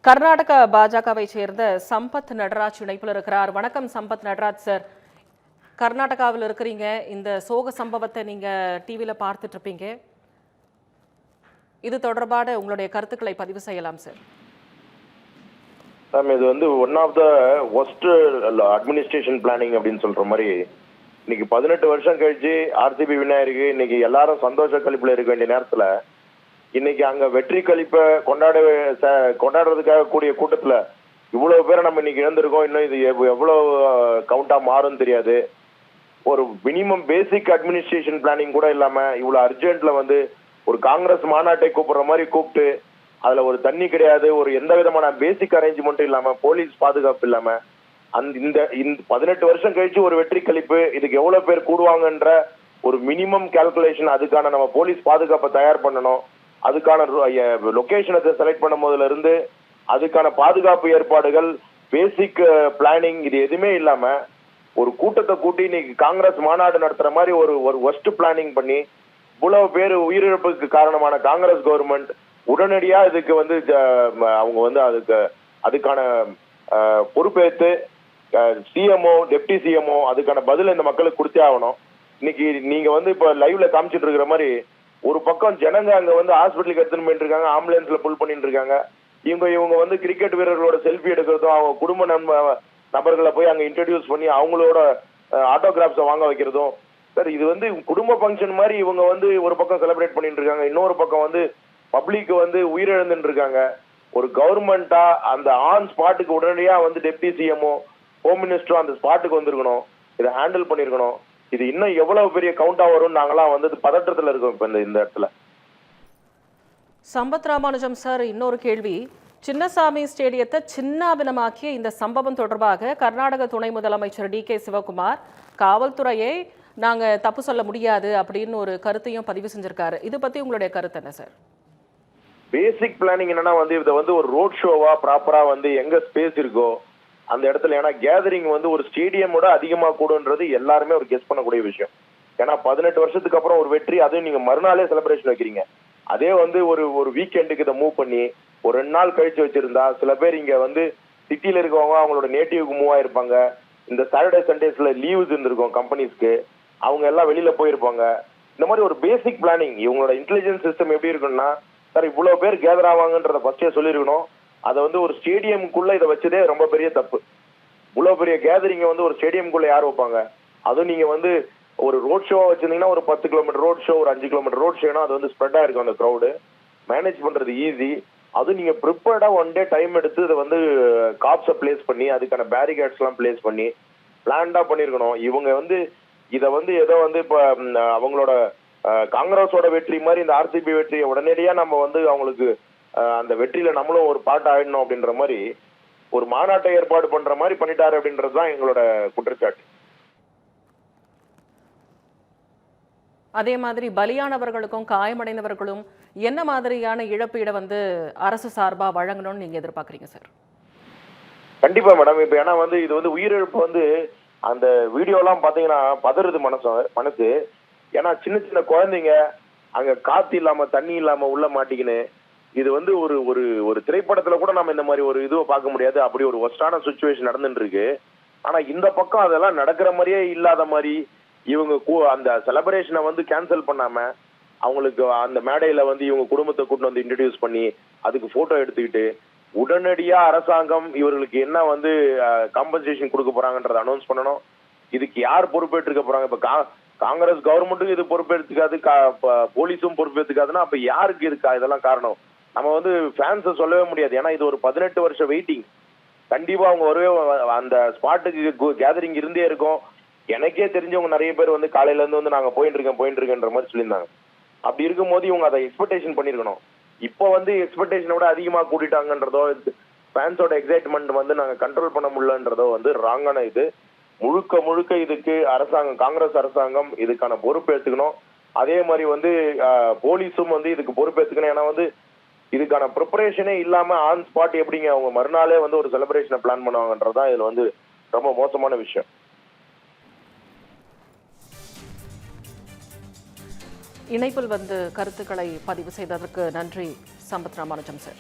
கர்நாடக பாஜகவை சேர்ந்த சம்பத் நடராஜ் இணைப்பில் இருக்கிறார். வணக்கம் சம்பத் நடராஜ் சார். கர்நாடகாவில் இருக்கிறீங்க, இந்த சோக சம்பவத்தை நீங்க டிவியில பார்த்துட்டு இருப்பீங்க. இது தொடர்பான உங்களுடைய கருத்துக்களை பதிவு செய்யலாம் சார். மேம், இது வந்து ஒன் ஆஃப் த ஒஸ்ட் அட்மினிஸ்ட்ரேஷன் பிளானிங் அப்படின்னு சொல்ற மாதிரி இன்னைக்கு 18 வருஷம் கழிச்சு ஆர்சிபி விநாயகருக்கு இன்னைக்கு எல்லாரும் சந்தோஷ கழிப்புல இருக்க வேண்டிய நேரத்துல இன்னைக்கு அங்க வெற்றி கழிப்பை கொண்டாடுறதுக்காக கூடிய கூட்டத்துல இவ்வளவு பேரை நம்ம இன்னைக்கு இழந்திருக்கோம். இன்னும் இது எவ்வளவு கவுண்டா மாறும் தெரியாது. ஒரு மினிமம் பேசிக் அட்மினிஸ்ட்ரேஷன் பிளானிங் கூட இல்லாம இவ்வளவு அர்ஜென்ட்ல வந்து ஒரு காங்கிரஸ் மாநாட்டை கூப்பிடுற மாதிரி கூப்பிட்டு அதுல ஒரு தண்ணி கிடையாது, ஒரு எந்த விதமான பேசிக் அரேஞ்ச்மெண்ட்டும் இல்லாம, போலீஸ் பாதுகாப்பு இல்லாம இந்த 18 வருஷம் கழிச்சு ஒரு வெற்றி கழிப்பு இதுக்கு எவ்வளவு பேர் கூடுவாங்கன்ற ஒரு மினிமம் கால்குலேஷன், அதுக்கான நம்ம போலீஸ் பாதுகாப்பை தயார் பண்ணணும். அதுக்கான லொகேஷனை செலக்ட் பண்ணும் போதுல இருந்து அதுக்கான பாதுகாப்பு ஏற்பாடுகள், பேசிக் பிளானிங், இது எதுவுமே இல்லாம ஒரு கூட்டத்தை கூட்டி இன்னைக்கு காங்கிரஸ் மாநாடு நடத்துற மாதிரி ஒரு ஒஸ்ட் பிளானிங் பண்ணி இவ்வளவு பேர் உயிரிழப்புக்கு காரணமான காங்கிரஸ் கவர்மெண்ட் உடனடியா இதுக்கு வந்து அவங்க வந்து அதுக்கான பொறுப்பேற்று சிஎம்ஓ, டெப்டி சிஎம்ஓ அதுக்கான பதில் இந்த மக்களுக்கு கொடுத்தே ஆகணும். இன்னைக்கு நீங்க வந்து இப்ப லைவ்ல காமிச்சிட்டு இருக்கிற மாதிரி ஒரு பக்கம் ஜனங்க அங்க வந்து ஹாஸ்பிட்டலுக்கு எடுத்துன்னு போயிட்டு இருக்காங்க, ஆம்புலன்ஸ்ல புல் பண்ணிட்டு இருக்காங்க. இவங்க வந்து கிரிக்கெட் வீரர்களோட செல்ஃபி எடுக்கிறதும், அவங்க குடும்ப நபர்களை போய் அங்க இன்ட்ரடியூஸ் பண்ணி அவங்களோட ஆட்டோகிராஃப்ஸை வாங்க வைக்கிறதும், சார் இது வந்து குடும்ப ஃபங்க்ஷன் மாதிரி இவங்க வந்து ஒரு பக்கம் செலிப்ரேட் பண்ணிட்டு இருக்காங்க. இன்னொரு பக்கம் வந்து பப்ளிக் வந்து உயிரிழந்துட்டு இருக்காங்க. ஒரு கவர்மெண்டா அந்த ஆன் ஸ்பாட்டுக்கு உடனடியா வந்து டெப்டி சிஎம்ஓ, ஹோம் மினிஸ்டரும் அந்த ஸ்பாட்டுக்கு வந்திருக்கணும், இதை ஹேண்டில் பண்ணிருக்கணும். இது இன்னும் எவ்வளவு பெரிய கவுண்டா வரும், நாங்களாம் வந்து பதற்றத்துல இருக்கோம் இப்ப இந்த இடத்துல. சம்பத் ராமானுஜம் சார், இன்னொரு கேள்வி. சின்னசாமி ஸ்டேடியத்தை சின்னாபினமாக்கிய இந்த சம்பவம் தொடர்பாக கர்நாடக துணை முதலமைச்சர் டி.கே. சிவகுமார் காவல்துறையை நாங்க தப்பு சொல்ல முடியாது அப்படின்னு ஒரு கருத்தையும் பதிவு செஞ்சிருக்காரு. இது பத்தி உங்களுடைய கருத்து என்ன சார்? பேசிக் பிளானிங் என்னன்னா வந்து இதை வந்து ஒரு ரோட் ஷோவா ப்ராப்பரா வந்து எங்க ஸ்பேஸ் இருக்கோ அந்த இடத்துல, ஏன்னா கேதரிங் வந்து ஒரு ஸ்டேடியமோட அதிகமா கூடுன்றது எல்லாருமே ஒரு கெஸ் பண்ணக்கூடிய விஷயம். ஏன்னா 18 வருஷத்துக்கு அப்புறம் ஒரு வெற்றி, அதுவும் நீங்க மறுநாளே செலிப்ரேஷன் வைக்கிறீங்க. அதே வந்து ஒரு வீக்கெண்டுக்கு இதை மூவ் பண்ணி ஒரு 2 நாள் கழிச்சு வச்சிருந்தா சில பேர் இங்க வந்து சிட்டியில இருக்கவங்க அவங்களோட நேட்டிவ்க்கு மூவ் ஆயிருப்பாங்க. இந்த சாட்டர்டே சண்டேஸ்ல லீவ்ஸ் இருந்திருக்கும் கம்பெனிஸ்க்கு, அவங்க எல்லாம் வெளியில போயிருப்பாங்க. இந்த மாதிரி ஒரு பேசிக் பிளானிங் இவங்களோட இன்டெலிஜென்ஸ் சிஸ்டம் எப்படி இருக்குன்னா, சார் இவ்வளவு பேர் கேதர் ஆவாங்கன்றத ஃபர்ஸ்டே சொல்லியிருக்கணும். அதை வந்து ஒரு ஸ்டேடியமுக்குள்ள இதை வச்சதே ரொம்ப பெரிய தப்பு. இவ்வளவு பெரிய கேதரிங்க வந்து ஒரு ஸ்டேடியமுக்குள்ள யார் வைப்பாங்க? அதுவும் நீங்க வந்து ஒரு ரோட் ஷோவா வச்சிருந்தீங்கன்னா ஒரு 10 கிலோமீட்டர் ரோட் ஷோ, ஒரு 5 கிலோமீட்டர் ரோட் ஷோனா அது வந்து ஸ்ப்ரெட் ஆயிருக்கும். அந்த க்ரௌடு மேனேஜ் பண்றது ஈஸி. அதுவும் நீங்க ப்ரிப்பேர்டா ஒன் டே டைம் எடுத்து இதை வந்து காப்ஸை பிளேஸ் பண்ணி அதுக்கான பேரிகேட்ஸ் எல்லாம் பிளேஸ் பண்ணி பிளான்டா பண்ணிருக்கணும். இவங்க வந்து இதை வந்து ஏதோ வந்து இப்ப அவங்களோட காங்கிரஸோட வெற்றி மாதிரி இந்த ஆர்சிபி வெற்றியை உடனடியா நம்ம வந்து அவங்களுக்கு அந்த வெற்றியில நம்மளும் ஒரு பாட்டு ஆயிடணும் அப்படின்ற மாதிரி ஒரு மாநாட்டை ஏற்பாடு பண்ற மாதிரி பண்ணிட்டாரு அப்படின்றதுதான் எங்களோட குற்றச்சாட்டு. அதே மாதிரி பலியானவர்களுக்கும் காயமடைந்தவர்களும் என்ன மாதிரியான இழப்பீடை வந்து அரசு சார்பா வழங்கணும்னு நீங்க எதிர்பார்க்குறீங்க சார்? கண்டிப்பா மேடம். இப்ப ஏன்னா வந்து இது வந்து உயிரிழப்பு வந்து அந்த வீடியோ எல்லாம் பாத்தீங்கன்னா பதறுது மனசு. ஏன்னா சின்ன சின்ன குழந்தைங்க அங்க காத்து இல்லாம தண்ணி இல்லாம உள்ள மாட்டிக்கின்னு, இது வந்து ஒரு திரைப்படத்துல கூட நம்ம இந்த மாதிரி ஒரு இதுவை பார்க்க முடியாது. அப்படி ஒரு ஒஸ்டான சுச்சுவேஷன் நடந்துட்டு இருக்கு. ஆனா இந்த பக்கம் அதெல்லாம் நடக்கிற மாதிரியே இல்லாத மாதிரி இவங்க அந்த செலிப்ரேஷனை வந்து கேன்சல் பண்ணாம அவங்களுக்கு அந்த மேடையில வந்து இவங்க குடும்பத்தை கூட்டு வந்து இன்ட்ரடியூஸ் பண்ணி அதுக்கு போட்டோ எடுத்துக்கிட்டு உடனடியா அரசாங்கம் இவர்களுக்கு என்ன வந்து காம்பன்சேஷன் கொடுக்க போறாங்கன்றத அனௌன்ஸ் பண்ணணும். இதுக்கு யார் பொறுப்பேற்றுக்க போறாங்க? இப்ப காங்கிரஸ் கவர்மெண்ட்டுக்கும் இது பொறுப்பேற்றுக்காது, போலீஸும் பொறுப்பேற்றுக்காதுன்னா அப்ப யாருக்கு இருக்கா இதெல்லாம் காரணம்? நம்ம வந்து ஃபேன்ஸை சொல்லவே முடியாது. ஏன்னா இது ஒரு 18 வருஷம் வெயிட்டிங். கண்டிப்பா அவங்க வரவே அந்த ஸ்பாட்டுக்கு கேதரிங் இருந்தே இருக்கும். எனக்கே தெரிஞ்சவங்க நிறைய பேர் வந்து காலையில இருந்து வந்து நாங்க போயிட்டு இருக்கேன்ற மாதிரி சொல்லியிருந்தாங்க. அப்படி இருக்கும்போது இவங்க அதை எக்ஸ்பெக்டேஷன் பண்ணிருக்கணும். இப்போ வந்து எக்ஸ்பெக்டேஷனை விட அதிகமா கூட்டிட்டாங்கன்றதோ, ஃபேன்ஸோட எக்ஸைட்மெண்ட் வந்து நாங்க கண்ட்ரோல் பண்ண முடியலன்றதோ வந்து ராங்கான இது. முழுக்க இதுக்கு அரசாங்கம், காங்கிரஸ் அரசாங்கம் இதுக்கான பொறுப்பு எடுத்துக்கணும். அதே மாதிரி வந்து போலீஸும் வந்து இதுக்கு பொறுப்பு எடுத்துக்கணும். ஏன்னா வந்து இதுக்கான ப்ரிப்பரேஷனே இல்லாம ஆன் ஸ்பாட் எப்படிங்க அவங்க மறுநாளே வந்து ஒரு செலிப்ரேஷனை பிளான் பண்ணுவாங்கன்றதுதான் இதுல வந்து ரொம்ப மோசமான விஷயம். இணைப்பில் வந்து கருத்துக்களை பதிவு செய்ததற்கு நன்றி சம்பத் ராமானுஜம் சார்.